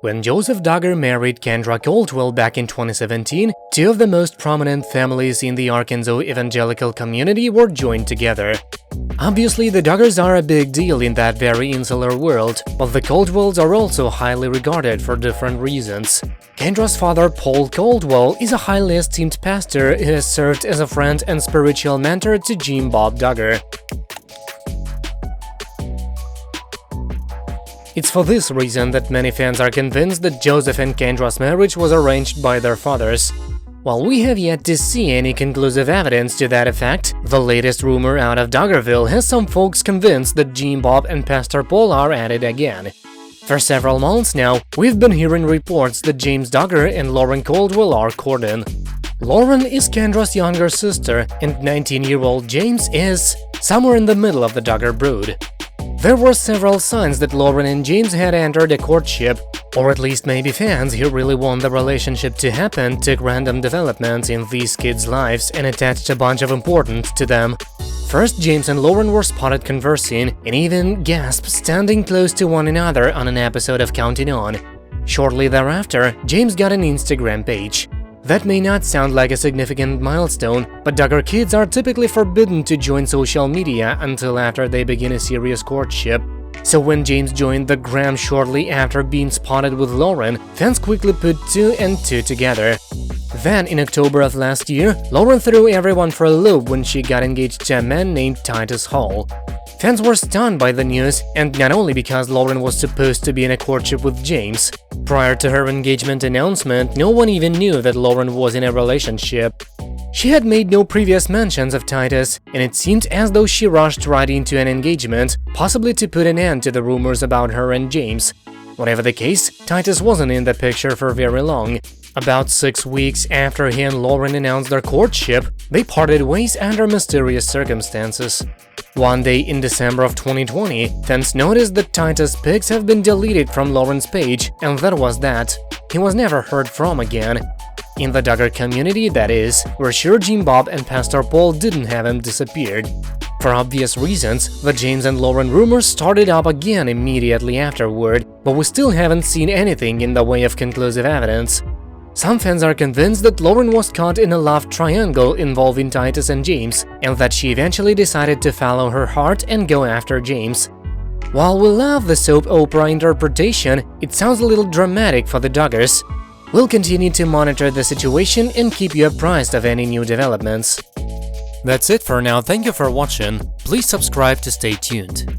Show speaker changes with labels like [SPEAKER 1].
[SPEAKER 1] When Joseph Duggar married Kendra Caldwell back in 2017, two of the most prominent families in the Arkansas Evangelical community were joined together. Obviously, the Duggars are a big deal in that very insular world, but the Caldwells are also highly regarded for different reasons. Kendra's father, Paul Caldwell, is a highly esteemed pastor who has served as a friend and spiritual mentor to Jim Bob Duggar. It's for this reason that many fans are convinced that Joseph and Kendra's marriage was arranged by their fathers. While we have yet to see any conclusive evidence to that effect, the latest rumor out of Duggarville has some folks convinced that Jim Bob and Pastor Paul are at it again. For several months now, we've been hearing reports that James Duggar and Lauren Caldwell are courting. Lauren is Kendra's younger sister, and 19-year-old James is somewhere in the middle of the Duggar brood. There were several signs that Lauren and James had entered a courtship, or at least maybe fans who really want the relationship to happen took random developments in these kids' lives and attached a bunch of importance to them. First, James and Lauren were spotted conversing, and even, gasp, standing close to one another on an episode of Counting On. Shortly thereafter, James got an Instagram page. That may not sound like a significant milestone, but Duggar kids are typically forbidden to join social media until after they begin a serious courtship. So when James joined the gram shortly after being spotted with Lauren, fans quickly put two and two together. Then, in October of last year, Lauren threw everyone for a loop when she got engaged to a man named Titus Hall. Fans were stunned by the news, and not only because Lauren was supposed to be in a courtship with James. Prior to her engagement announcement, no one even knew that Lauren was in a relationship. She had made no previous mentions of Titus, and it seemed as though she rushed right into an engagement, possibly to put an end to the rumors about her and James. Whatever the case, Titus wasn't in the picture for very long. About 6 weeks after he and Lauren announced their courtship, they parted ways under mysterious circumstances. One day in December of 2020, fans noticed that Titus' pics have been deleted from Lauren's page, and that was that. He was never heard from again. In the Duggar community, that is, we're sure Jim Bob and Pastor Paul didn't have him disappeared. For obvious reasons, the James and Lauren rumors started up again immediately afterward, but we still haven't seen anything in the way of conclusive evidence. Some fans are convinced that Lauren was caught in a love triangle involving Titus and James, and that she eventually decided to follow her heart and go after James. While we love the soap opera interpretation, it sounds a little dramatic for the Duggars. We'll continue to monitor the situation and keep you apprised of any new developments. That's it for now, thank you for watching, please subscribe to stay tuned.